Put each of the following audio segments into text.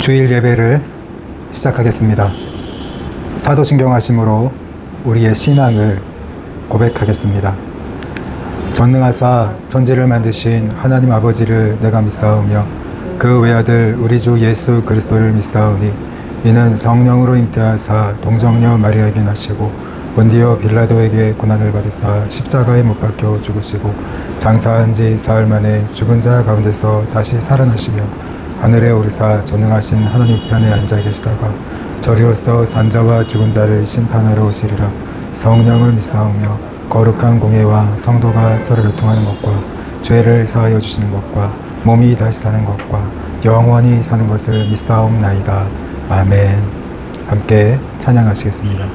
주일 예배를 시작하겠습니다. 사도신경하심으로 우리의 신앙을 고백하겠습니다. 전능하사 천지를 만드신 하나님 아버지를 내가 믿사오며 그 외아들 우리 주 예수 그리스도를 믿사오니 이는 성령으로 잉태하사 동정녀 마리아에게 나시고 본디오 빌라도에게 고난을 받으사 십자가에 못 박혀 죽으시고 장사한 지 사흘 만에 죽은 자 가운데서 다시 살아나시며 하늘에 오르사 전능하신 하나님 우편에 앉아 계시다가 저리로서 산자와 죽은 자를 심판하러 오시리라. 성령을 믿사오며 거룩한 공예와 성도가 서로 교통하는 것과 죄를 사하여 주시는 것과 몸이 다시 사는 것과 영원히 사는 것을 믿사옵나이다. 아멘. 함께 찬양하시겠습니다.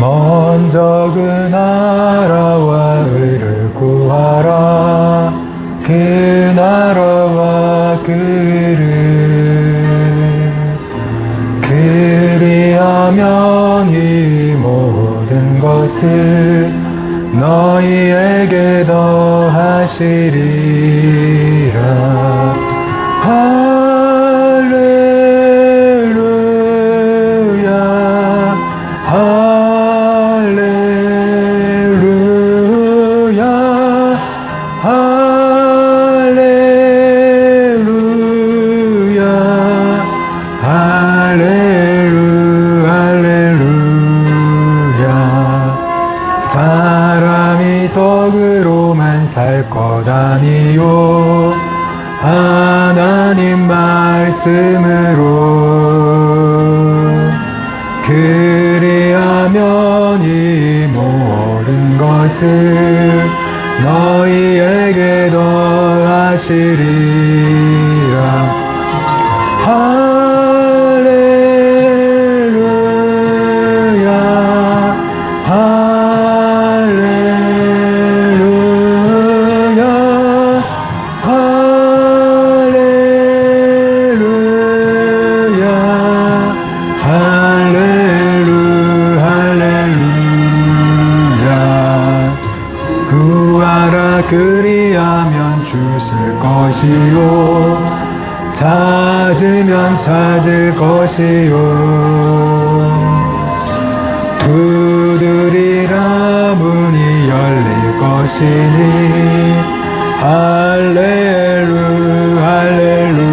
먼저 그 나라와 의를 구하라. 그 나라와 그를 그리하면 이 모든 것을 너희에게 더하시리라. 사람이 떡으로만 살 것 아니요 하나님 말씀으로 그리하면 이 모든 것을 너희에게 더하시리라. 그리하면 주실 것이요 찾으면 찾을 것이요 두드리라 문이 열릴 것이니 할렐루야 할렐루야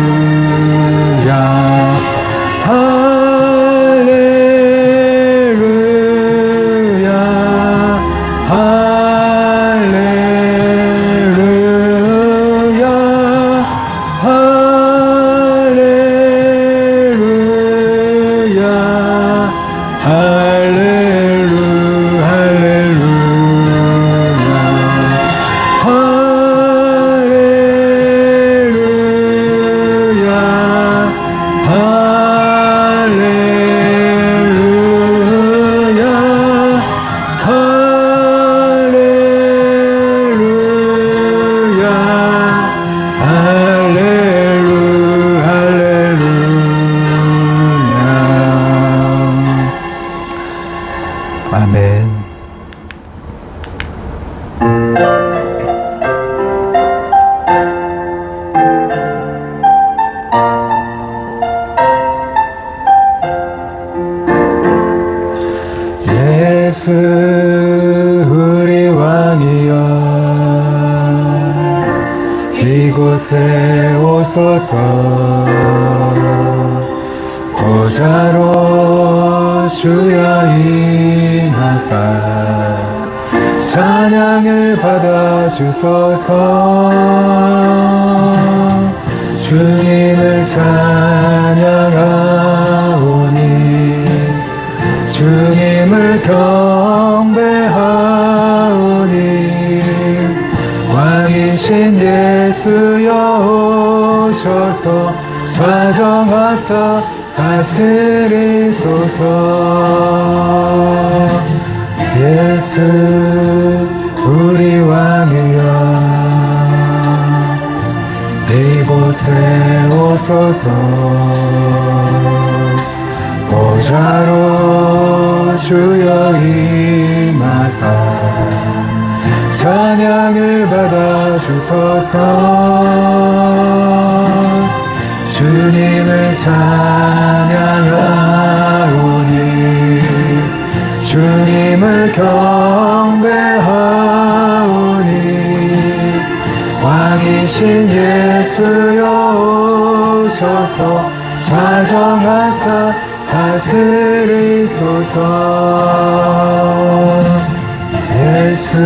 아멘. 예수 우리 왕이여 이곳에 오소서. 보좌로 주여 임하사 찬양을 받아주소서. 주님을 찬양하오니 주님을 경배하오니 왕이신 예수여 오셔서 좌정하사 다스리소서. 예수 우리 왕이여 이곳에 오소서. 보좌로 주여 임하사 찬양을 받아 주소서. 주님을 찬양하오니 주님을 경배하오니 왕이신 예수여 오셔서 좌정하사 다스리소서. 예수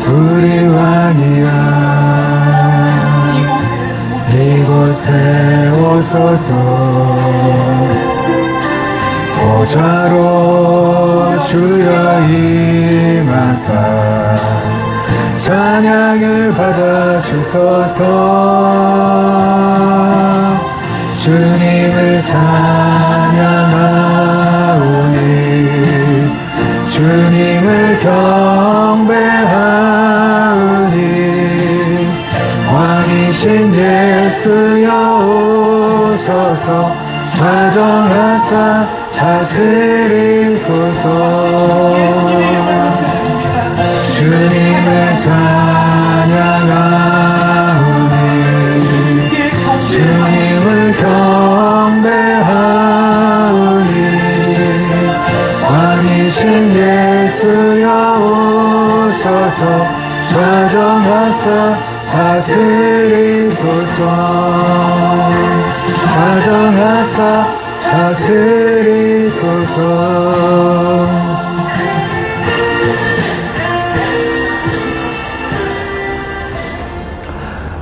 우리 왕이야 이곳에 오소서. 보좌로 주여 임하사 찬양을 받아 주소서. 주님을 찬양하오니 주님을 경배하오니 왕이신 예수여 오셔서 좌정하사 다스리소서. 주님을 찬양하오니 주님을 경배하오니 왕이신 예수여 오셔서 좌정하사 다스리소서. 좌정하사 다스리소서.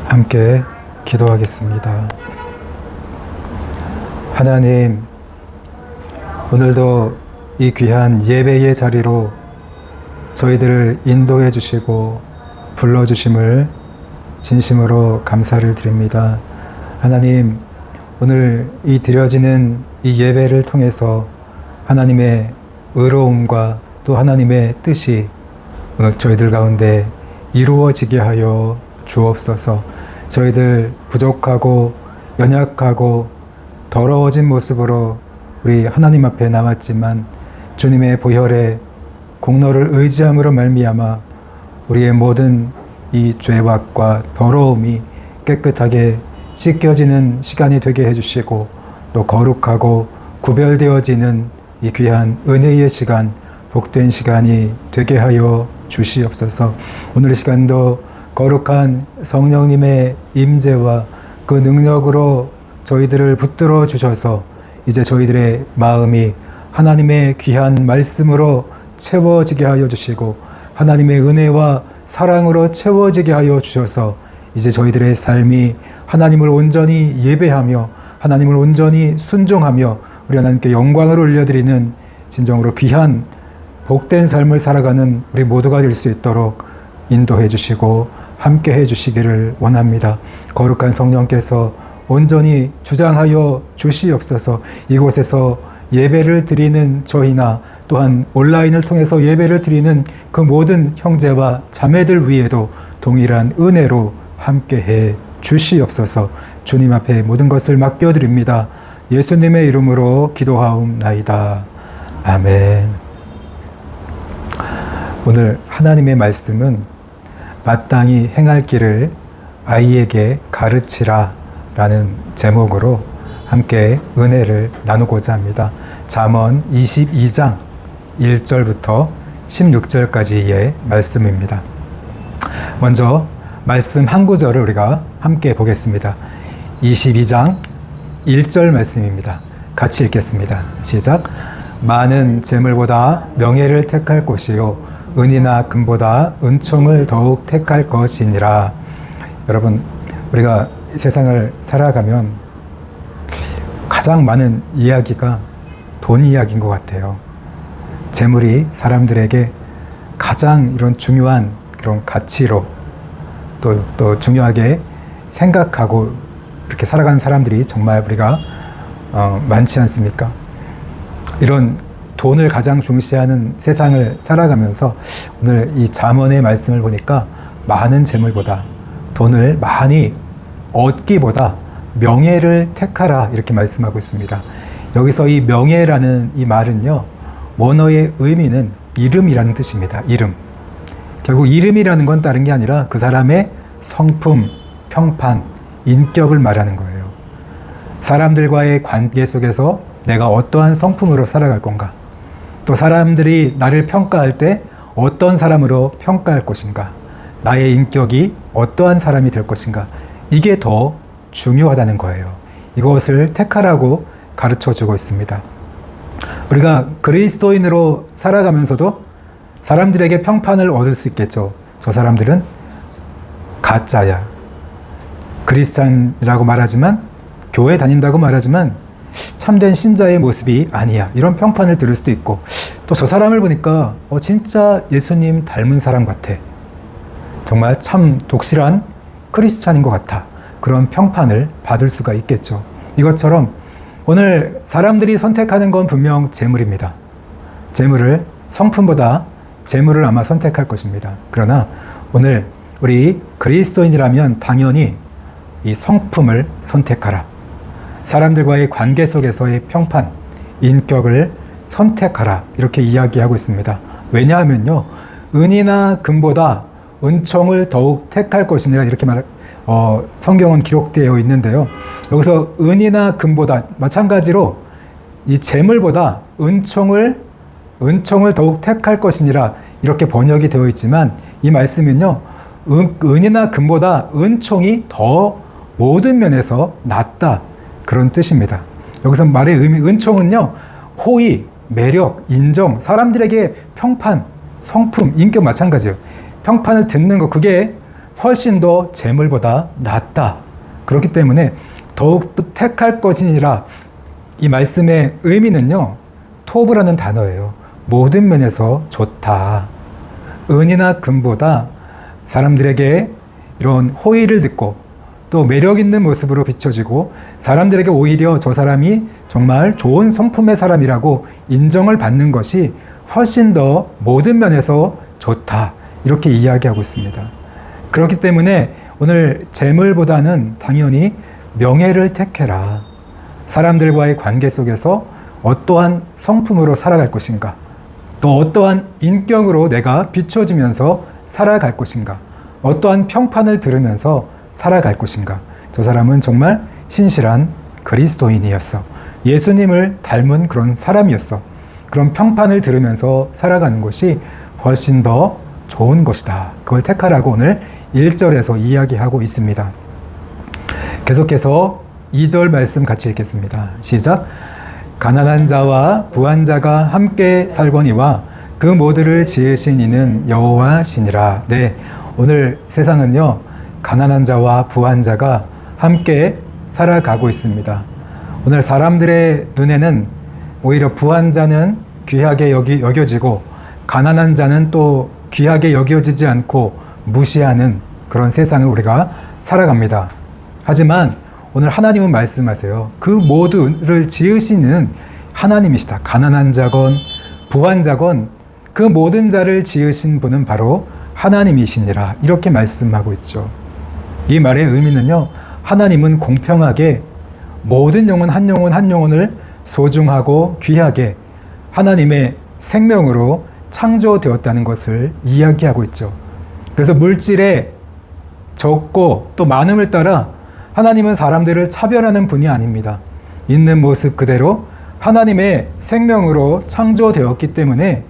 함께 기도하겠습니다. 하나님, 오늘도 이 귀한 예배의 자리로 저희들을 인도해 주시고 불러주심을 진심으로 감사를 드립니다. 하나님, 오늘 이 드려지는 이 예배를 통해서 하나님의 의로움과 또 하나님의 뜻이 오늘 저희들 가운데 이루어지게 하여 주옵소서. 저희들 부족하고 연약하고 더러워진 모습으로 우리 하나님 앞에 나왔지만 주님의 보혈의 공로를 의지함으로 말미암아 우리의 모든 이 죄악과 더러움이 깨끗하게 씻겨지는 시간이 되게 해주시고 또 거룩하고 구별되어지는 이 귀한 은혜의 시간, 복된 시간이 되게 하여 주시옵소서. 오늘 이 시간도 거룩한 성령님의 임재와 그 능력으로 저희들을 붙들어 주셔서 이제 저희들의 마음이 하나님의 귀한 말씀으로 채워지게 하여 주시고 하나님의 은혜와 사랑으로 채워지게 하여 주셔서 이제 저희들의 삶이 하나님을 온전히 예배하며 하나님을 온전히 순종하며 우리 하나님께 영광을 올려드리는 진정으로 귀한 복된 삶을 살아가는 우리 모두가 될 수 있도록 인도해 주시고 함께 해 주시기를 원합니다. 거룩한 성령께서 온전히 주장하여 주시옵소서. 이곳에서 예배를 드리는 저희나 또한 온라인을 통해서 예배를 드리는 그 모든 형제와 자매들 위에도 동일한 은혜로 함께해 주시옵소서. 주님 앞에 모든 것을 맡겨드립니다. 예수님의 이름으로 기도하옵나이다. 아멘. 오늘 하나님의 말씀은 마땅히 행할 길을 아이에게 가르치라 라는 제목으로 함께 은혜를 나누고자 합니다. 잠언 22장 1절부터 16절까지의 말씀입니다. 먼저 말씀 한 구절을 우리가 함께 보겠습니다. 22장 1절 말씀입니다. 같이 읽겠습니다. 시작. 많은 재물보다 명예를 택할 것이요 은이나 금보다 은총을 더욱 택할 것이니라. 여러분, 우리가 세상을 살아가면 가장 많은 이야기가 돈 이야기인 것 같아요. 재물이 사람들에게 가장 이런 중요한 그런 가치로 또 중요하게 생각하고 이렇게 살아가는 사람들이 정말 우리가 많지 않습니까? 이런 돈을 가장 중시하는 세상을 살아가면서 오늘 이 잠언의 말씀을 보니까 많은 재물보다 돈을 많이 얻기보다 명예를 택하라 이렇게 말씀하고 있습니다. 여기서 이 명예라는 이 말은요, 원어의 의미는 이름이라는 뜻입니다. 이름. 결국 이름이라는 건 다른 게 아니라 그 사람의 성품, 평판, 인격을 말하는 거예요. 사람들과의 관계 속에서 내가 어떠한 성품으로 살아갈 건가? 또 사람들이 나를 평가할 때 어떤 사람으로 평가할 것인가? 나의 인격이 어떠한 사람이 될 것인가? 이게 더 중요하다는 거예요. 이것을 택하라고 가르쳐 주고 있습니다. 우리가 그리스도인으로 살아가면서도 사람들에게 평판을 얻을 수 있겠죠. 저 사람들은 가짜야. 크리스찬이라고 말하지만, 교회 다닌다고 말하지만 참된 신자의 모습이 아니야. 이런 평판을 들을 수도 있고, 또 저 사람을 보니까 진짜 예수님 닮은 사람 같아. 정말 참 독실한 크리스찬인 것 같아. 그런 평판을 받을 수가 있겠죠. 이것처럼 오늘 사람들이 선택하는 건 분명 재물입니다. 재물을, 성품보다 재물을 아마 선택할 것입니다. 그러나 오늘 우리 그리스도인이라면 당연히 이 성품을 선택하라. 사람들과의 관계 속에서의 평판, 인격을 선택하라. 이렇게 이야기하고 있습니다. 왜냐하면요, 은이나 금보다 은총을 더욱 택할 것이니라 이렇게 성경은 기록되어 있는데요. 여기서 은이나 금보다 마찬가지로 이 재물보다 은총을 더욱 택할 것이니라 이렇게 번역이 되어 있지만, 이 말씀은요, 은이나 금보다 은총이 더 모든 면에서 낫다, 그런 뜻입니다. 여기서 말의 의미, 은총은요, 호의, 매력, 인정, 사람들에게 평판, 성품, 인격 마찬가지예요. 평판을 듣는 것, 그게 훨씬 더 재물보다 낫다. 그렇기 때문에 더욱 택할 것이니라, 이 말씀의 의미는요, 토브라는 단어예요. 모든 면에서 좋다. 은이나 금보다 사람들에게 이런 호의를 듣고 또 매력 있는 모습으로 비춰지고, 사람들에게 오히려 저 사람이 정말 좋은 성품의 사람이라고 인정을 받는 것이 훨씬 더 모든 면에서 좋다. 이렇게 이야기하고 있습니다. 그렇기 때문에 오늘 재물보다는 당연히 명예를 택해라. 사람들과의 관계 속에서 어떠한 성품으로 살아갈 것인가, 또 어떠한 인격으로 내가 비춰지면서 살아갈 것인가, 어떠한 평판을 들으면서 살아갈 것인가. 저 사람은 정말 신실한 그리스도인이었어. 예수님을 닮은 그런 사람이었어. 그런 평판을 들으면서 살아가는 것이 훨씬 더 좋은 것이다. 그걸 택하라고 오늘 1절에서 이야기하고 있습니다. 계속해서 2절 말씀 같이 읽겠습니다. 시작. 가난한 자와 부한 자가 함께 살거니와 그 모두를 지으신 이는 여호와시니라. 네, 오늘 세상은요, 가난한 자와 부한 자가 함께 살아가고 있습니다. 오늘 사람들의 눈에는 오히려 부한 자는 귀하게 여겨지고 가난한 자는 또 귀하게 여겨지지 않고 무시하는 그런 세상을 우리가 살아갑니다. 하지만 오늘 하나님은 말씀하세요. 그 모두를 지으시는 하나님이시다. 가난한 자건 부한 자건 그 모든 자를 지으신 분은 바로 하나님이시니라. 이렇게 말씀하고 있죠. 이 말의 의미는요, 하나님은 공평하게 모든 영혼 한 영혼을 소중하고 귀하게 하나님의 생명으로 창조되었다는 것을 이야기하고 있죠. 그래서 물질의 적고 또 많음을 따라 하나님은 사람들을 차별하는 분이 아닙니다. 있는 모습 그대로 하나님의 생명으로 창조되었기 때문에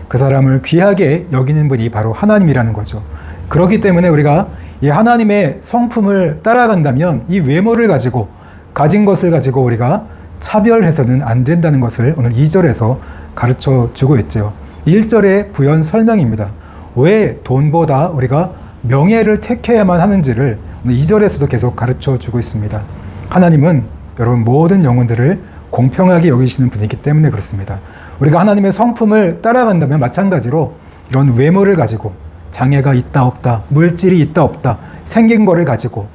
그 사람을 귀하게 여기는 분이 바로 하나님이라는 거죠. 그렇기 때문에 우리가 이 하나님의 성품을 따라간다면 이 외모를 가지고, 가진 것을 가지고 우리가 차별해서는 안 된다는 것을 오늘 2절에서 가르쳐 주고 있죠. 1절의 부연 설명입니다. 왜 돈보다 우리가 명예를 택해야만 하는지를 오늘 2절에서도 계속 가르쳐 주고 있습니다. 하나님은 여러분 모든 영혼들을 공평하게 여기시는 분이기 때문에 그렇습니다. 우리가 하나님의 성품을 따라간다면 마찬가지로 이런 외모를 가지고 장애가 있다 없다, 물질이 있다 없다, 생긴 거를 가지고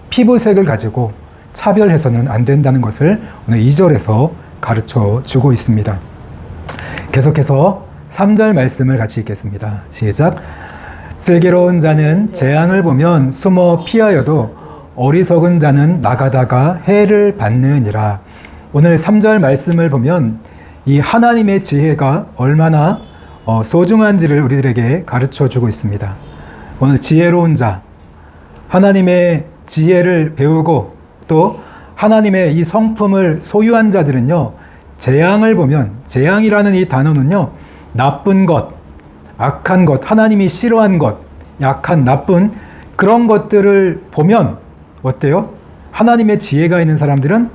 피부색을 가지고 차별해서는 안 된다는 것을 오늘 2절에서 가르쳐 주고 있습니다. 계속해서 3절 말씀을 같이 읽겠습니다. 시작. 슬기로운 자는 재앙을 보면 숨어 피하여도 어리석은 자는 나가다가 해를 받느니라. 오늘 3절 말씀을 보면 이 하나님의 지혜가 얼마나 소중한지를 우리들에게 가르쳐 주고 있습니다. 오늘 지혜로운 자, 하나님의 지혜를 배우고 또 하나님의 이 성품을 소유한 자들은요, 재앙을 보면, 재앙이라는 이 단어는요, 나쁜 것, 악한 것, 하나님이 싫어한 것, 약한, 나쁜 그런 것들을 보면 어때요? 하나님의 지혜가 있는 사람들은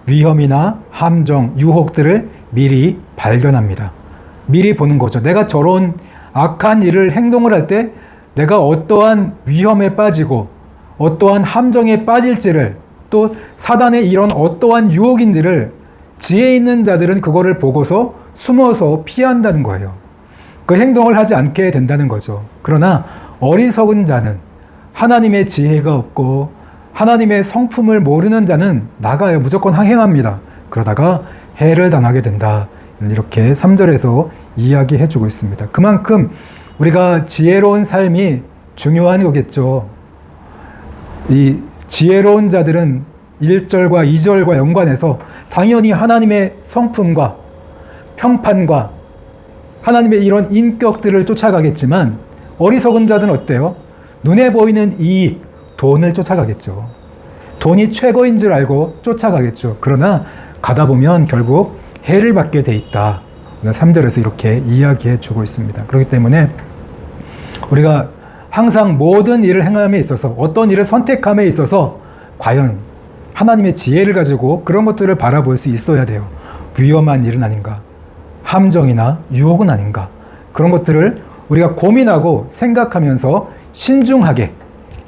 위험이나 함정, 유혹들을 미리 발견합니다. 미리 보는 거죠. 내가 저런 악한 일을 행동을 할 때 내가 어떠한 위험에 빠지고 어떠한 함정에 빠질지를, 또 사단의 이런 어떠한 유혹인지를 지혜 있는 자들은 그거를 보고서 숨어서 피한다는 거예요. 그 행동을 하지 않게 된다는 거죠. 그러나 어리석은 자는, 하나님의 지혜가 없고 하나님의 성품을 모르는 자는 나가요. 무조건 항행합니다. 그러다가 해를 당하게 된다. 이렇게 3절에서 이야기해 주고 있습니다. 그만큼 우리가 지혜로운 삶이 중요한 거겠죠. 이 지혜로운 자들은 1절과 2절과 연관해서 당연히 하나님의 성품과 평판과 하나님의 이런 인격들을 쫓아가겠지만, 어리석은 자들은 어때요? 눈에 보이는 이익, 돈을 쫓아가겠죠. 돈이 최고인 줄 알고 쫓아가겠죠. 그러나 가다 보면 결국 해를 받게 돼 있다. 3절에서 이렇게 이야기해 주고 있습니다. 그렇기 때문에 우리가 항상 모든 일을 행함에 있어서, 어떤 일을 선택함에 있어서 과연 하나님의 지혜를 가지고 그런 것들을 바라볼 수 있어야 돼요. 위험한 일은 아닌가? 함정이나 유혹은 아닌가? 그런 것들을 우리가 고민하고 생각하면서 신중하게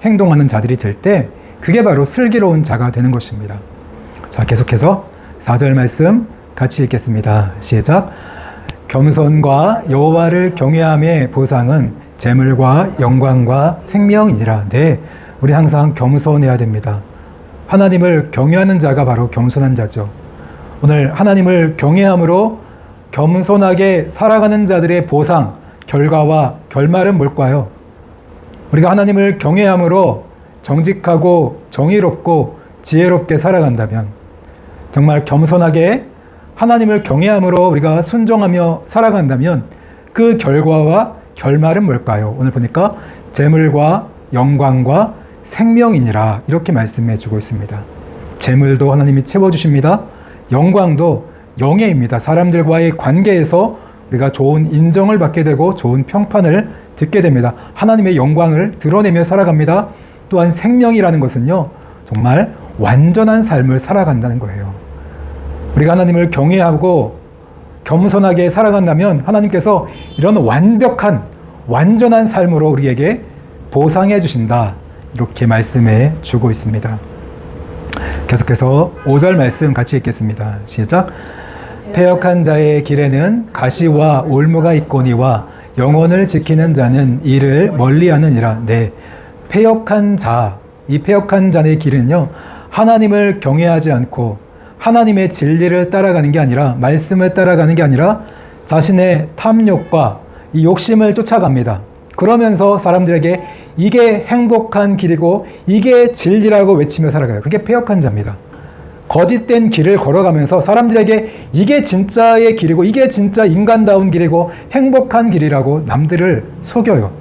행동하는 자들이 될 때 그게 바로 슬기로운 자가 되는 것입니다. 자, 계속해서 4절 말씀 같이 읽겠습니다. 시작. 겸손과 여호와를 경외함의 보상은 재물과 영광과 생명이니라. 네, 우리 항상 겸손해야 됩니다. 하나님을 경외하는 자가 바로 겸손한 자죠. 오늘 하나님을 경외함으로 겸손하게 살아가는 자들의 보상, 결과와 결말은 뭘까요? 우리가 하나님을 경외함으로 정직하고 정의롭고 지혜롭게 살아간다면, 정말 겸손하게 하나님을 경외함으로 우리가 순종하며 살아간다면 그 결과와 결말은 뭘까요? 오늘 보니까 재물과 영광과 생명이니라, 이렇게 말씀해 주고 있습니다. 재물도 하나님이 채워주십니다. 영광도 영예입니다. 사람들과의 관계에서 우리가 좋은 인정을 받게 되고 좋은 평판을 듣게 됩니다. 하나님의 영광을 드러내며 살아갑니다. 또한 생명이라는 것은요, 정말 완전한 삶을 살아간다는 거예요. 우리가 하나님을 경외하고 겸손하게 살아간다면 하나님께서 이런 완벽한, 완전한 삶으로 우리에게 보상해 주신다. 이렇게 말씀해 주고 있습니다. 계속해서 5절 말씀 같이 읽겠습니다. 시작. 패역한 자의 길에는 가시와 올무가 있거니와 영혼을 지키는 자는 이를 멀리하느니라. 네, 패역한 자, 이 패역한 자의 길은요, 하나님을 경외하지 않고 하나님의 진리를 따라가는 게 아니라, 말씀을 따라가는 게 아니라 자신의 탐욕과 이 욕심을 쫓아갑니다. 그러면서 사람들에게 이게 행복한 길이고 이게 진리라고 외치며 살아가요. 그게 패역한 자입니다. 거짓된 길을 걸어가면서 사람들에게 이게 진짜의 길이고 이게 진짜 인간다운 길이고 행복한 길이라고 남들을 속여요.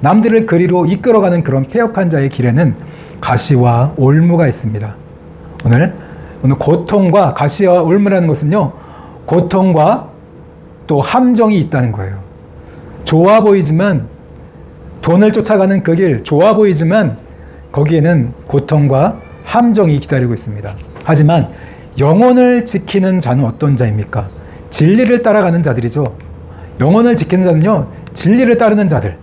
남들을 그리로 이끌어가는 그런 패역한 자의 길에는 가시와 올무가 있습니다. 오늘 고통과, 가시와 올무라는 것은요, 고통과 또 함정이 있다는 거예요. 좋아 보이지만, 돈을 쫓아가는 그 길, 좋아 보이지만 거기에는 고통과 함정이 기다리고 있습니다. 하지만 영혼을 지키는 자는 어떤 자입니까? 진리를 따라가는 자들이죠. 영혼을 지키는 자는요, 진리를 따르는 자들,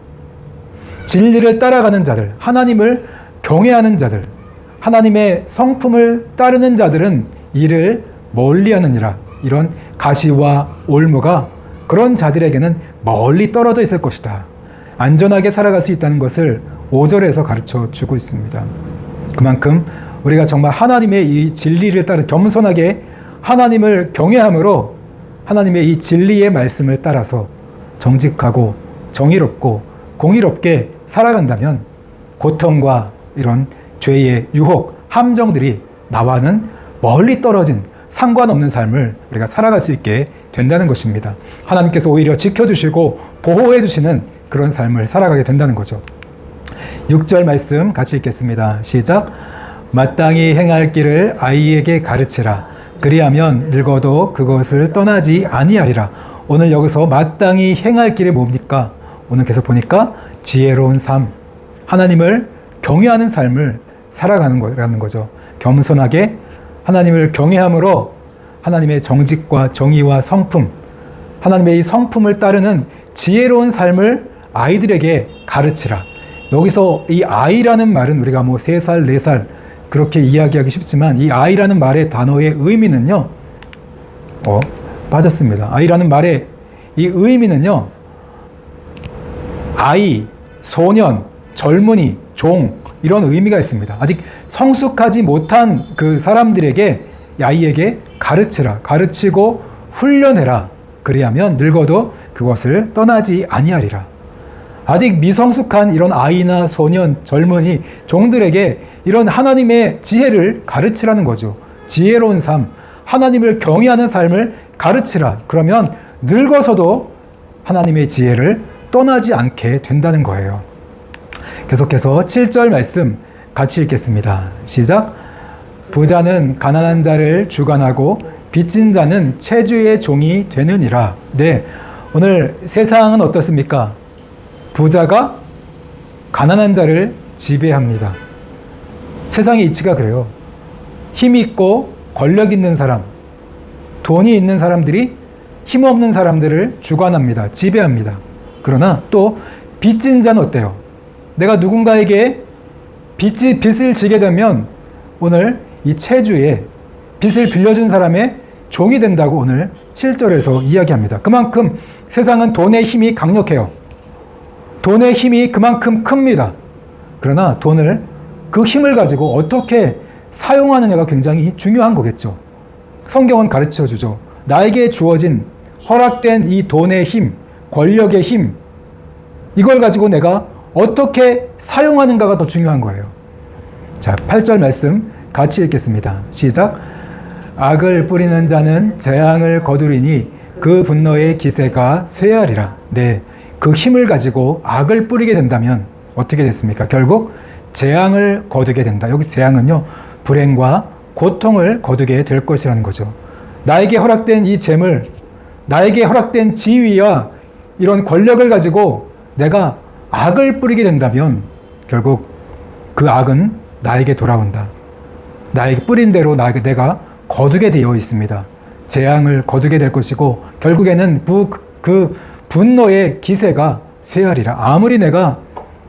진리를 따라가는 자들, 하나님을 경외하는 자들, 하나님의 성품을 따르는 자들은 이를 멀리하느니라. 이런 가시와 올무가 그런 자들에게는 멀리 떨어져 있을 것이다. 안전하게 살아갈 수 있다는 것을 5절에서 가르쳐 주고 있습니다. 그만큼 우리가 정말 하나님의 이 진리를 따라 겸손하게 하나님을 경외함으로 하나님의 이 진리의 말씀을 따라서 정직하고 정의롭고 공의롭게 살아간다면 고통과 이런 죄의 유혹, 함정들이 나와는 멀리 떨어진 상관없는 삶을 우리가 살아갈 수 있게 된다는 것입니다. 하나님께서 오히려 지켜주시고 보호해 주시는 그런 삶을 살아가게 된다는 거죠. 6절 말씀 같이 읽겠습니다. 시작. 마땅히 행할 길을 아이에게 가르치라. 그리하면 늙어도 그것을 떠나지 아니하리라. 오늘 여기서 마땅히 행할 길이 뭡니까? 오늘 계속 보니까 지혜로운 삶, 하나님을 경외하는 삶을 살아가는 거라는 거죠. 겸손하게 하나님을 경외함으로 하나님의 정직과 정의와 성품, 하나님의 이 성품을 따르는 지혜로운 삶을 아이들에게 가르치라. 여기서 이 아이라는 말은 우리가 뭐 3살, 4살 그렇게 이야기하기 쉽지만 이 아이라는 말의 단어의 의미는요, 빠졌습니다. 아이라는 말의 이 의미는요, 아이, 소년, 젊은이, 종 이런 의미가 있습니다. 아직 성숙하지 못한 그 사람들에게, 아이에게 가르치라, 가르치고 훈련해라. 그리하면 늙어도 그것을 떠나지 아니하리라. 아직 미성숙한 이런 아이나 소년, 젊은이, 종들에게 이런 하나님의 지혜를 가르치라는 거죠. 지혜로운 삶, 하나님을 경외하는 삶을 가르치라. 그러면 늙어서도 하나님의 지혜를 떠나지 않게 된다는 거예요. 계속해서 7절 말씀 같이 읽겠습니다. 시작. 부자는 가난한 자를 주관하고 빚진 자는 채주의 종이 되느니라. 네, 오늘 세상은 어떻습니까? 부자가 가난한 자를 지배합니다. 세상의 이치가 그래요. 힘 있고 권력 있는 사람, 돈이 있는 사람들이 힘없는 사람들을 주관합니다. 지배합니다. 그러나 또 빚진 자는 어때요? 내가 누군가에게 빚을 지게 되면 오늘 이 채주의 빚을 빌려준 사람의 종이 된다고 오늘 7절에서 이야기합니다. 그만큼 세상은 돈의 힘이 강력해요. 돈의 힘이 그만큼 큽니다. 그러나 돈을, 그 힘을 가지고 어떻게 사용하느냐가 굉장히 중요한 거겠죠. 성경은 가르쳐 주죠. 나에게 주어진, 허락된 이 돈의 힘, 권력의 힘, 이걸 가지고 내가 어떻게 사용하는가가 더 중요한 거예요. 자, 8절 말씀 같이 읽겠습니다. 시작. 악을 뿌리는 자는 재앙을 거두리니 그 분노의 기세가 쇠하리라. 네, 그 힘을 가지고 악을 뿌리게 된다면 어떻게 됐습니까? 결국 재앙을 거두게 된다. 여기 재앙은요, 불행과 고통을 거두게 될 것이라는 거죠. 나에게 허락된 이 재물, 나에게 허락된 지위와 이런 권력을 가지고 내가 악을 뿌리게 된다면 결국 그 악은 나에게 돌아온다. 나에게 뿌린 대로 내가 거두게 되어 있습니다. 재앙을 거두게 될 것이고 결국에는 그 분노의 기세가 쇠하리라. 아무리 내가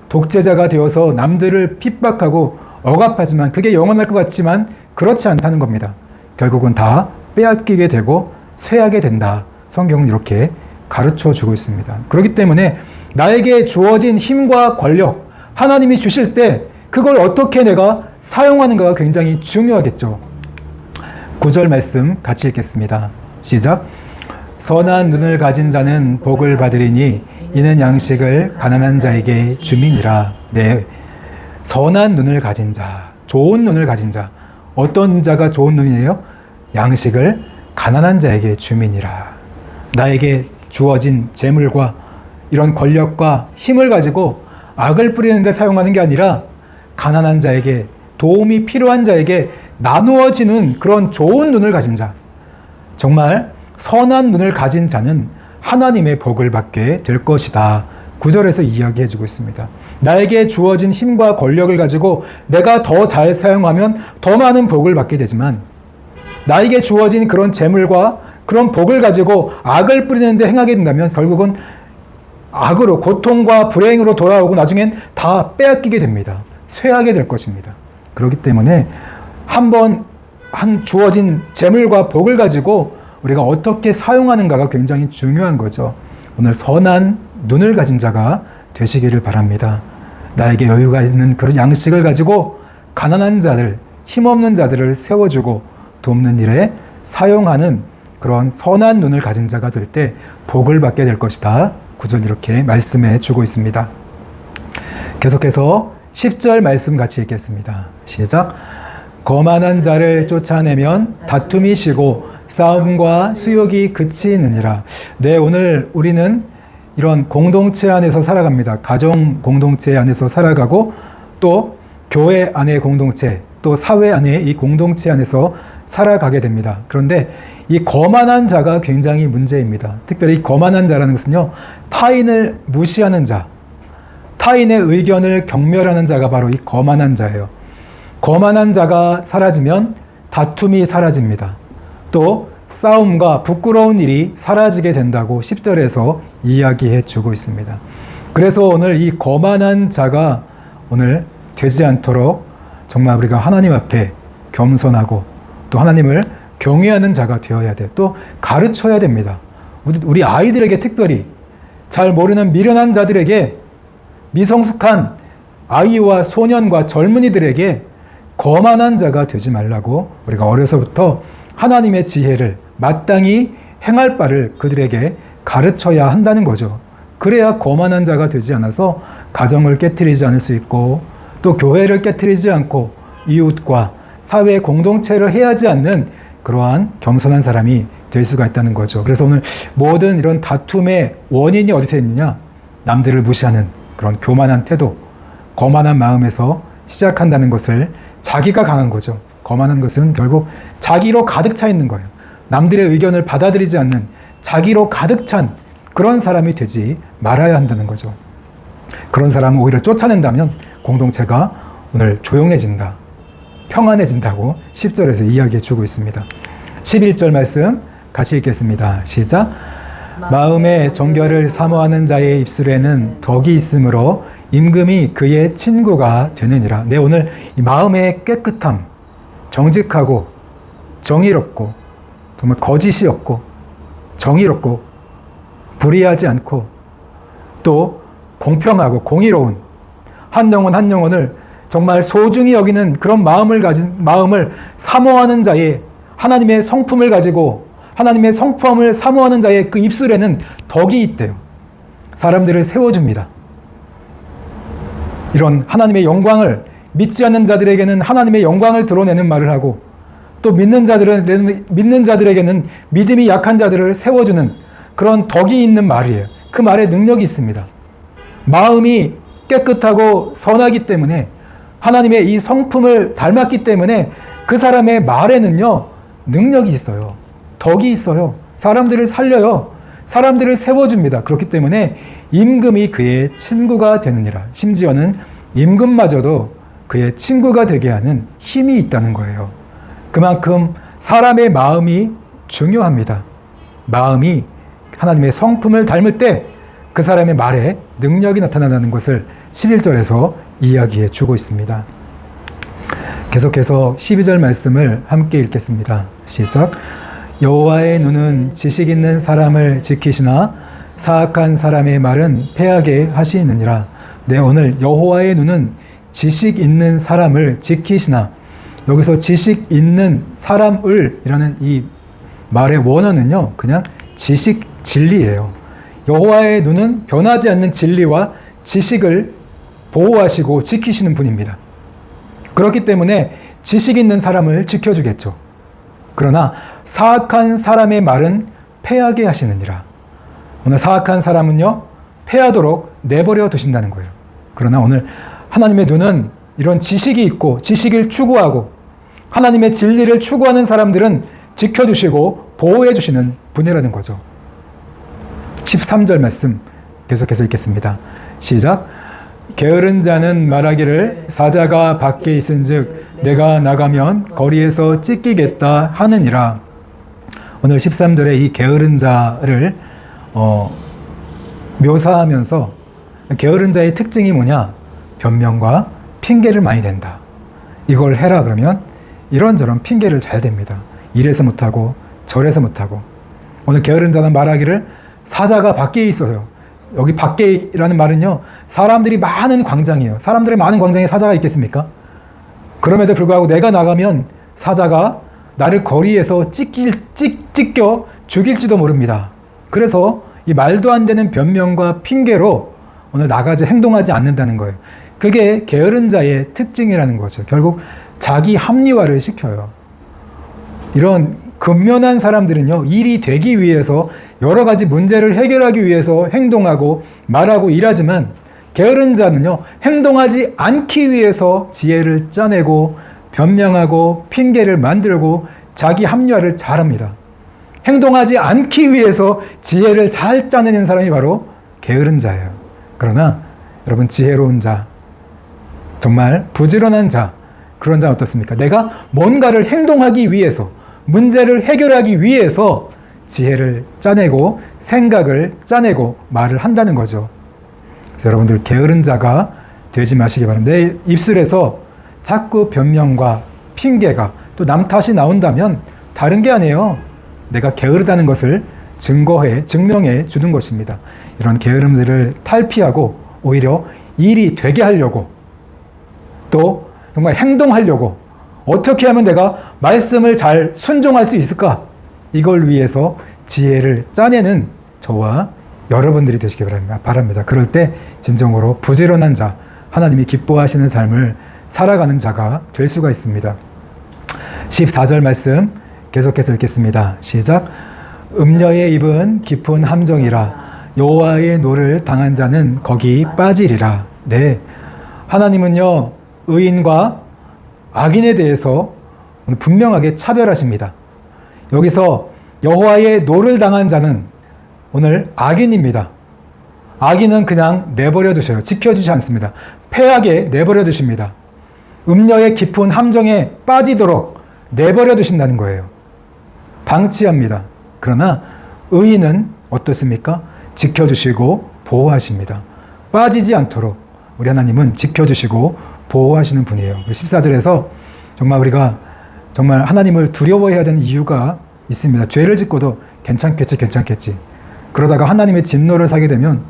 독재자가 되어서 남들을 핍박하고 억압하지만 그게 영원할 것 같지만 그렇지 않다는 겁니다. 결국은 다 빼앗기게 되고 쇠하게 된다. 성경은 이렇게 가르쳐 주고 있습니다. 그렇기 때문에 나에게 주어진 힘과 권력, 하나님이 주실 때 그걸 어떻게 내가 사용하는가가 굉장히 중요하겠죠. 9절 말씀 같이 읽겠습니다. 시작. 선한 눈을 가진 자는 복을 받으리니 이는 양식을 가난한 자에게 주민이라. 네, 선한 눈을 가진 자, 좋은 눈을 가진 자. 어떤 자가 좋은 눈이에요? 양식을 가난한 자에게 주민이라. 나에게 주어진 재물과 이런 권력과 힘을 가지고 악을 뿌리는 데 사용하는 게 아니라 가난한 자에게, 도움이 필요한 자에게 나누어지는 그런 좋은 눈을 가진 자, 정말 선한 눈을 가진 자는 하나님의 복을 받게 될 것이다. 9절에서 이야기해 주고 있습니다. 나에게 주어진 힘과 권력을 가지고 내가 더 잘 사용하면 더 많은 복을 받게 되지만 나에게 주어진 그런 재물과 그런 복을 가지고 악을 뿌리는 데 행하게 된다면 결국은 악으로, 고통과 불행으로 돌아오고 나중엔 다 빼앗기게 됩니다. 쇠하게 될 것입니다. 그렇기 때문에 한 주어진 재물과 복을 가지고 우리가 어떻게 사용하는가가 굉장히 중요한 거죠. 오늘 선한 눈을 가진 자가 되시기를 바랍니다. 나에게 여유가 있는 그런 양식을 가지고 가난한 자들, 힘없는 자들을 세워주고 돕는 일에 사용하는 그런 선한 눈을 가진 자가 될 때 복을 받게 될 것이다. 9절 이렇게 말씀해 주고 있습니다. 계속해서 10절 말씀 같이 읽겠습니다. 시작. 거만한 자를 쫓아내면 다툼이 쉬고 싸움과 수욕이 그치느니라. 네, 오늘 우리는 이런 공동체 안에서 살아갑니다. 가정 공동체 안에서 살아가고 또 교회 안의 공동체, 또 사회 안의 이 공동체 안에서 살아가게 됩니다. 그런데 이 거만한 자가 굉장히 문제입니다. 특별히 이 거만한 자라는 것은요, 타인을 무시하는 자, 타인의 의견을 경멸하는 자가 바로 이 거만한 자예요. 거만한 자가 사라지면 다툼이 사라집니다. 또 싸움과 부끄러운 일이 사라지게 된다고 10절에서 이야기해 주고 있습니다. 그래서 오늘 이 거만한 자가 오늘 되지 않도록 정말 우리가 하나님 앞에 겸손하고 또 하나님을 경외하는 자가 되어야 돼요. 또 가르쳐야 됩니다. 우리 아이들에게 특별히 잘 모르는 미련한 자들에게, 미성숙한 아이와 소년과 젊은이들에게 거만한 자가 되지 말라고 우리가 어려서부터 하나님의 지혜를 마땅히 행할 바를 그들에게 가르쳐야 한다는 거죠. 그래야 거만한 자가 되지 않아서 가정을 깨트리지 않을 수 있고 또 교회를 깨트리지 않고 이웃과 사회 공동체를 해하지 않는 그러한 겸손한 사람이 될 수가 있다는 거죠. 그래서 오늘 모든 이런 다툼의 원인이 어디서 있느냐? 남들을 무시하는 그런 교만한 태도, 거만한 마음에서 시작한다는 것을, 자기가 강한 거죠. 거만한 것은 결국 자기로 가득 차 있는 거예요. 남들의 의견을 받아들이지 않는 자기로 가득 찬 그런 사람이 되지 말아야 한다는 거죠. 그런 사람을 오히려 쫓아낸다면 공동체가 오늘 조용해진다, 평안해진다고 10절에서 이야기해 주고 있습니다. 11절 말씀 같이 읽겠습니다. 시작. 마음의 정결을 사모하는 자의 입술에는 덕이 있으므로 임금이 그의 친구가 되느니라. 네, 오늘 이 마음의 깨끗함, 정직하고 정의롭고 정말 거짓이 없고 정의롭고 불의하지 않고 또 공평하고 공의로운 한 영혼 한 영혼을 정말 소중히 여기는 그런 마음을 사모하는 자의, 하나님의 성품을 가지고 하나님의 성품을 사모하는 자의 그 입술에는 덕이 있대요. 사람들을 세워줍니다. 이런 하나님의 영광을, 믿지 않는 자들에게는 하나님의 영광을 드러내는 말을 하고 또 믿는 자들에게는 믿음이 약한 자들을 세워주는 그런 덕이 있는 말이에요. 그 말에 능력이 있습니다. 마음이 깨끗하고 선하기 때문에, 하나님의 이 성품을 닮았기 때문에 그 사람의 말에는요, 능력이 있어요. 덕이 있어요. 사람들을 살려요. 사람들을 세워줍니다. 그렇기 때문에 임금이 그의 친구가 되느니라. 심지어는 임금마저도 그의 친구가 되게 하는 힘이 있다는 거예요. 그만큼 사람의 마음이 중요합니다. 마음이 하나님의 성품을 닮을 때 그 사람의 말에 능력이 나타난다는 것을 11절에서 이야기해 주고 있습니다. 계속해서 12절 말씀을 함께 읽겠습니다. 시작. 여호와의 눈은 지식 있는 사람을 지키시나 사악한 사람의 말은 패하게 하시느니라. 네, 오늘 여호와의 눈은 지식 있는 사람을 지키시나, 여기서 지식 있는 사람을 이라는 이 말의 원어는요, 그냥 지식, 진리예요. 여호와의 눈은 변하지 않는 진리와 지식을 보호하시고 지키시는 분입니다. 그렇기 때문에 지식 있는 사람을 지켜주겠죠. 그러나 사악한 사람의 말은 패하게 하시느니라. 오늘 사악한 사람은요, 패하도록 내버려 두신다는 거예요. 그러나 오늘 하나님의 눈은 이런 지식이 있고 지식을 추구하고 하나님의 진리를 추구하는 사람들은 지켜주시고 보호해주시는 분이라는 거죠. 13절 말씀 계속해서 읽겠습니다. 시작. 게으른 자는 말하기를 사자가 밖에 있은즉 내가 나가면 거리에서 찢기겠다 하느니라. 오늘 13절에 이 게으른 자를 묘사하면서 게으른 자의 특징이 뭐냐? 변명과 핑계를 많이 댄다. 이걸 해라 그러면 이런저런 핑계를 잘 댑니다. 이래서 못하고 저래서 못하고. 오늘 게으른 자는 말하기를 사자가 밖에 있어요. 여기 밖에라는 말은요, 사람들이 많은 광장이에요. 사람들의 많은 광장에 사자가 있겠습니까? 그럼에도 불구하고 내가 나가면 사자가 나를 거리에서 찢겨 죽일지도 모릅니다. 그래서 이 말도 안 되는 변명과 핑계로 오늘 나가지 행동하지 않는다는 거예요. 그게 게으른 자의 특징이라는 거죠. 결국 자기 합리화를 시켜요. 이런 근면한 사람들은요, 일이 되기 위해서 여러 가지 문제를 해결하기 위해서 행동하고 말하고 일하지만, 게으른 자는요, 행동하지 않기 위해서 지혜를 짜내고 변명하고 핑계를 만들고 자기 합리화를 잘합니다. 행동하지 않기 위해서 지혜를 잘 짜내는 사람이 바로 게으른 자예요. 그러나 여러분, 지혜로운 자, 정말 부지런한 자, 그런 자는 어떻습니까? 내가 뭔가를 행동하기 위해서, 문제를 해결하기 위해서 지혜를 짜내고 생각을 짜내고 말을 한다는 거죠. 그래서 여러분들, 게으른 자가 되지 마시기 바랍니다. 내 입술에서 자꾸 변명과 핑계가 또 남 탓이 나온다면 다른 게 아니에요. 내가 게으르다는 것을 증명해 주는 것입니다. 이런 게으름들을 탈피하고 오히려 일이 되게 하려고, 또 정말 행동하려고, 어떻게 하면 내가 말씀을 잘 순종할 수 있을까? 이걸 위해서 지혜를 짜내는 저와 여러분들이 되시기 바랍니다. 그럴 때 진정으로 부지런한 자, 하나님이 기뻐하시는 삶을 살아가는 자가 될 수가 있습니다. 14절 말씀 계속해서 읽겠습니다. 시작. 음녀의 입은 깊은 함정이라 여호와의 노를 당한 자는 거기 빠지리라. 네, 하나님은요, 의인과 악인에 대해서 분명하게 차별하십니다. 여기서 여호와의 노를 당한 자는 오늘 악인입니다. 악인은 그냥 내버려 두셔요. 지켜주지 않습니다. 패하게 내버려 두십니다. 음녀의 깊은 함정에 빠지도록 내버려 두신다는 거예요. 방치합니다. 그러나 의인은 어떻습니까? 지켜주시고 보호하십니다. 빠지지 않도록 우리 하나님은 지켜주시고 보호하시는 분이에요. 14절에서 정말 우리가 정말 하나님을 두려워해야 되는 이유가 있습니다. 죄를 짓고도 괜찮겠지. 그러다가 하나님의 진노를 사게 되면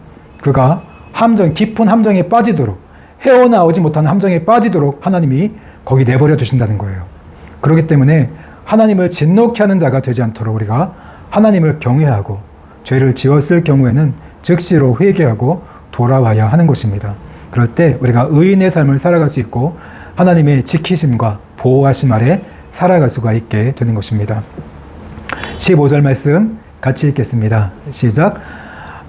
그가 깊은 함정에 빠지도록, 헤어나오지 못하는 함정에 빠지도록 하나님이 거기 내버려 두신다는 거예요. 그렇기 때문에 하나님을 진노케 하는 자가 되지 않도록 우리가 하나님을 경외하고, 죄를 지었을 경우에는 즉시로 회개하고 돌아와야 하는 것입니다. 그럴 때 우리가 의인의 삶을 살아갈 수 있고 하나님의 지키심과 보호하심 아래 살아갈 수가 있게 되는 것입니다. 15절 말씀 같이 읽겠습니다. 시작.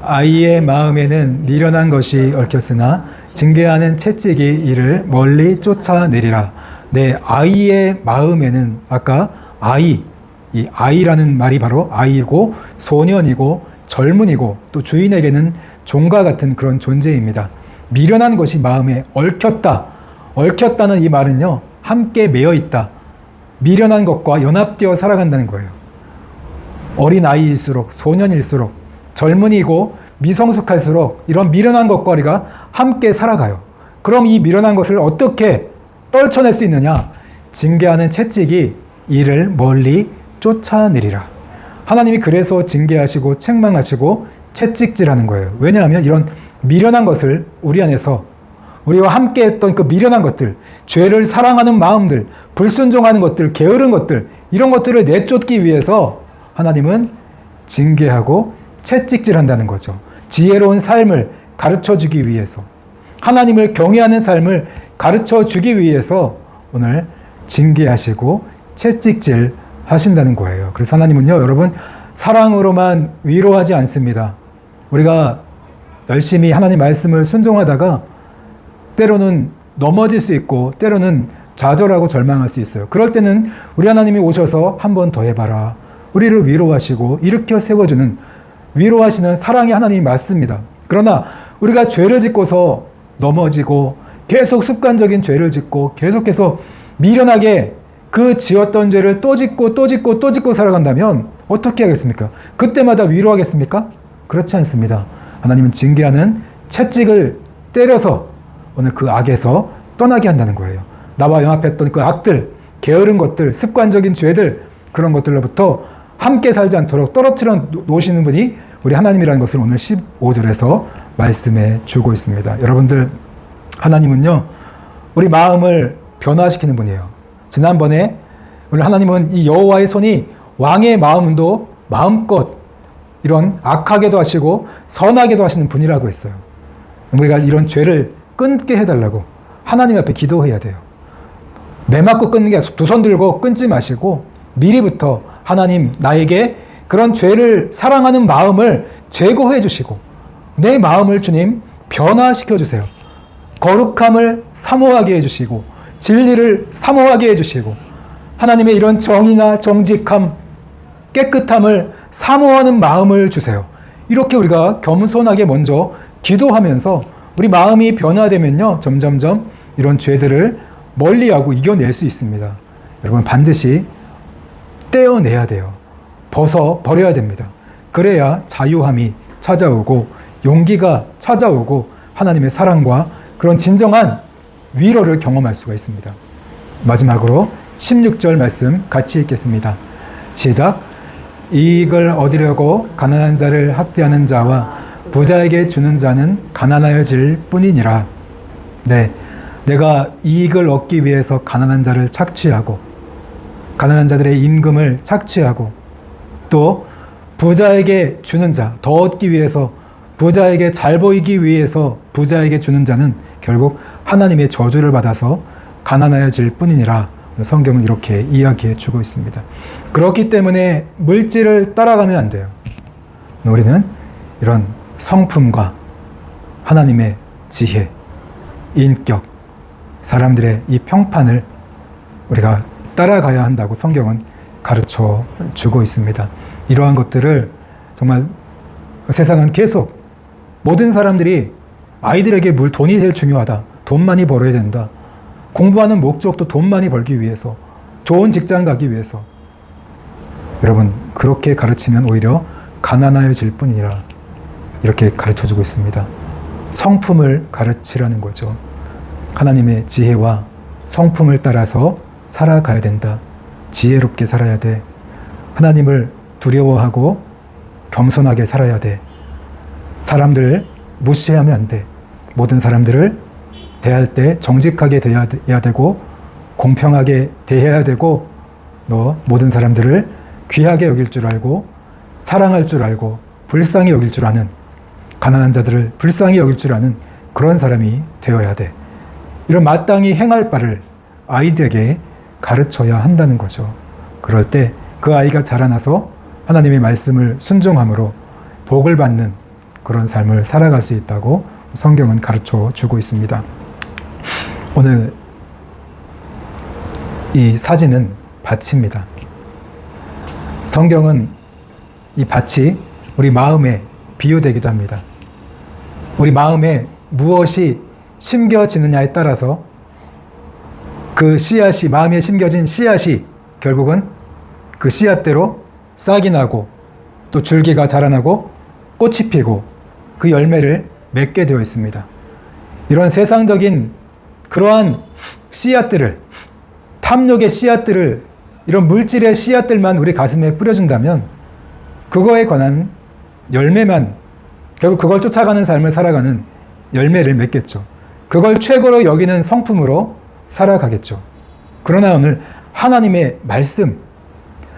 아이의 마음에는 미련한 것이 얽혔으나 징계하는 채찍이 이를 멀리 쫓아내리라. 네, 아이의 마음에는, 아까 이 아이라는 말이 바로 아이고 소년이고 젊은이고 또 주인에게는 종과 같은 그런 존재입니다. 미련한 것이 마음에 얽혔다는 이 말은요, 함께 매여 있다. 미련한 것과 연합되어 살아간다는 거예요. 어린 아이일수록, 소년일수록, 젊은이고 미성숙할수록 이런 미련한 것과 우리가 함께 살아가요. 그럼 이 미련한 것을 어떻게 떨쳐낼 수 있느냐? 징계하는 채찍이 이를 멀리 쫓아내리라. 하나님이 그래서 징계하시고 책망하시고 채찍질하는 거예요. 왜냐하면 이런 미련한 것을 우리 안에서, 우리와 함께 했던 그 미련한 것들, 죄를 사랑하는 마음들, 불순종하는 것들, 게으른 것들, 이런 것들을 내쫓기 위해서 하나님은 징계하고 채찍질한다는 거죠. 지혜로운 삶을 가르쳐주기 위해서, 하나님을 경외하는 삶을 가르쳐주기 위해서 오늘 징계하시고 채찍질 하신다는 거예요. 그래서 하나님은요, 여러분, 사랑으로만 위로하지 않습니다. 우리가 열심히 하나님 말씀을 순종하다가 때로는 넘어질 수 있고 때로는 좌절하고 절망할 수 있어요. 그럴 때는 우리 하나님이 오셔서 한 번 더 해봐라. 우리를 위로하시고 일으켜 세워주는, 위로하시는 사랑의 하나님이 맞습니다. 그러나 우리가 죄를 짓고서 넘어지고 계속 습관적인 죄를 짓고 계속해서 미련하게 그 지었던 죄를 또 짓고 살아간다면 어떻게 하겠습니까? 그때마다 위로하겠습니까? 그렇지 않습니다. 하나님은 징계하는 채찍을 때려서 오늘 그 악에서 떠나게 한다는 거예요. 나와 연합했던 그 악들, 게으른 것들, 습관적인 죄들, 그런 것들로부터 함께 살지 않도록 떨어뜨려 놓으시는 분이 우리 하나님이라는 것을 오늘 15절에서 말씀해 주고 있습니다. 여러분들, 하나님은요, 우리 마음을 변화시키는 분이에요. 지난번에 우리 하나님은 이 여호와의 손이 왕의 마음도 마음껏 이런 악하게도 하시고 선하게도 하시는 분이라고 했어요. 우리가 이런 죄를 끊게 해달라고 하나님 앞에 기도해야 돼요. 매 맞고 끊는 게 아니라 두 손 들고 끊지 마시고 미리부터 하나님 나에게 그런 죄를 사랑하는 마음을 제거해 주시고 내 마음을 주님 변화시켜 주세요. 거룩함을 사모하게 해주시고 진리를 사모하게 해주시고 하나님의 이런 정의나 정직함, 깨끗함을 사모하는 마음을 주세요. 이렇게 우리가 겸손하게 먼저 기도하면서 우리 마음이 변화되면요, 점점점 이런 죄들을 멀리하고 이겨낼 수 있습니다. 여러분 반드시 떼어내야 돼요. 버려야 됩니다. 그래야 자유함이 찾아오고 용기가 찾아오고 하나님의 사랑과 그런 진정한 위로를 경험할 수가 있습니다. 마지막으로 16절 말씀 같이 읽겠습니다. 시작. 이익을 얻으려고 가난한 자를 학대하는 자와 부자에게 주는 자는 가난하여질 뿐이니라. 네, 내가 이익을 얻기 위해서 가난한 자를 착취하고 가난한 자들의 임금을 착취하고 또 부자에게 주는 자, 더 얻기 위해서 부자에게 잘 보이기 위해서 부자에게 주는 자는 결국 하나님의 저주를 받아서 가난하여질 뿐이니라. 성경은 이렇게 이야기해 주고 있습니다. 그렇기 때문에 물질을 따라가면 안 돼요. 우리는 이런 성품과 하나님의 지혜, 인격, 사람들의 이 평판을 우리가 따라가야 한다고 성경은 가르쳐 주고 있습니다. 이러한 것들을 정말 세상은 계속 모든 사람들이 아이들에게 돈이 제일 중요하다. 돈 많이 벌어야 된다. 공부하는 목적도 돈 많이 벌기 위해서, 좋은 직장 가기 위해서. 여러분, 그렇게 가르치면 오히려 가난하여질 뿐이라 이렇게 가르쳐주고 있습니다. 성품을 가르치라는 거죠. 하나님의 지혜와 성품을 따라서 살아가야 된다. 지혜롭게 살아야 돼. 하나님을 두려워하고 겸손하게 살아야 돼. 사람들 무시하면 안 돼. 모든 사람들을 대할 때 정직하게 대해야 되고 공평하게 대해야 되고 너 모든 사람들을 귀하게 여길 줄 알고 사랑할 줄 알고 불쌍히 여길 줄 아는 가난한 자들을 불쌍히 여길 줄 아는 그런 사람이 되어야 돼. 이런 마땅히 행할 바를 아이들에게 가르쳐야 한다는 거죠. 그럴 때 그 아이가 자라나서 하나님의 말씀을 순종함으로 복을 받는 그런 삶을 살아갈 수 있다고 성경은 가르쳐 주고 있습니다. 오늘 이 사진은 밭입니다. 성경은 이 밭이 우리 마음에 비유되기도 합니다. 우리 마음에 무엇이 심겨지느냐에 따라서 그 씨앗이, 마음에 심겨진 씨앗이 결국은 그 씨앗대로 싹이 나고 또 줄기가 자라나고 꽃이 피고 그 열매를 맺게 되어 있습니다. 이런 세상적인 그러한 씨앗들을, 탐욕의 씨앗들을, 이런 물질의 씨앗들만 우리 가슴에 뿌려준다면 그거에 관한 열매만, 결국 그걸 쫓아가는 삶을 살아가는 열매를 맺겠죠. 그걸 최고로 여기는 성품으로 살아가겠죠. 그러나 오늘 하나님의 말씀,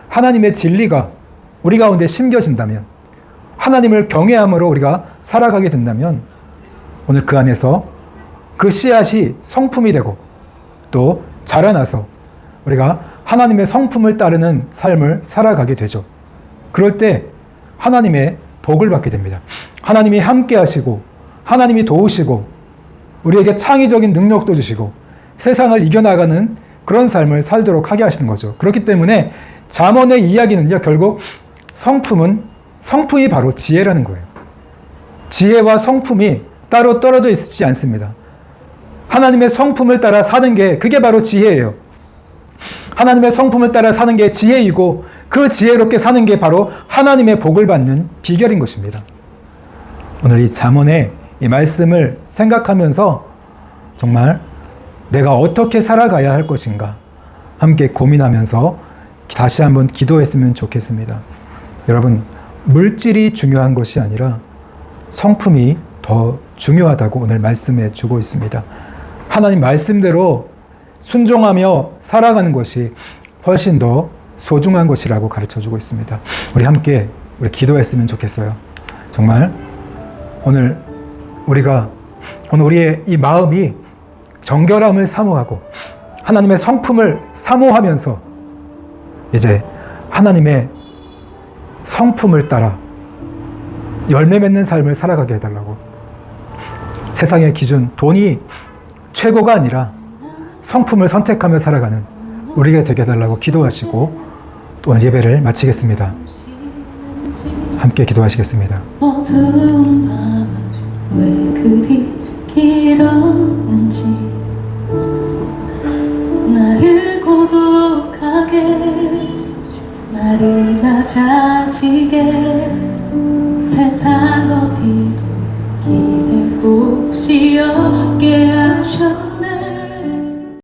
하나님의 진리가 우리 가운데 심겨진다면, 하나님을 경외함으로 우리가 살아가게 된다면 오늘 그 안에서 그 씨앗이 성품이 되고 또 자라나서 우리가 하나님의 성품을 따르는 삶을 살아가게 되죠. 그럴 때 하나님의 복을 받게 됩니다. 하나님이 함께 하시고 하나님이 도우시고 우리에게 창의적인 능력도 주시고 세상을 이겨나가는 그런 삶을 살도록 하게 하시는 거죠. 그렇기 때문에 잠언의 이야기는요, 결국 성품이 바로 지혜라는 거예요. 지혜와 성품이 따로 떨어져 있지 않습니다. 하나님의 성품을 따라 사는 게 그게 바로 지혜예요. 하나님의 성품을 따라 사는 게 지혜이고 그 지혜롭게 사는 게 바로 하나님의 복을 받는 비결인 것입니다. 오늘 이 잠언의 이 말씀을 생각하면서 정말 내가 어떻게 살아가야 할 것인가 함께 고민하면서 다시 한번 기도했으면 좋겠습니다. 여러분, 물질이 중요한 것이 아니라 성품이 더 중요하다고 오늘 말씀해 주고 있습니다. 하나님 말씀대로 순종하며 살아가는 것이 훨씬 더 소중한 것이라고 가르쳐 주고 있습니다. 우리 함께 기도했으면 좋겠어요. 정말 오늘 우리의 이 마음이 정결함을 사모하고 하나님의 성품을 사모하면서 이제 하나님의 성품을 따라 열매 맺는 삶을 살아가게 해달라고. 세상의 기준, 돈이 최고가 아니라 성품을 선택하며 살아가는 우리가 되게 해달라고 기도하시고 또 오늘 예배를 마치겠습니다. 함께 기도하시겠습니다. 어두운 밤은 왜 그리 길었는지 나를 고독하게 나를 낮아지게 세상 어디도 기댈 곳이 없게 하셨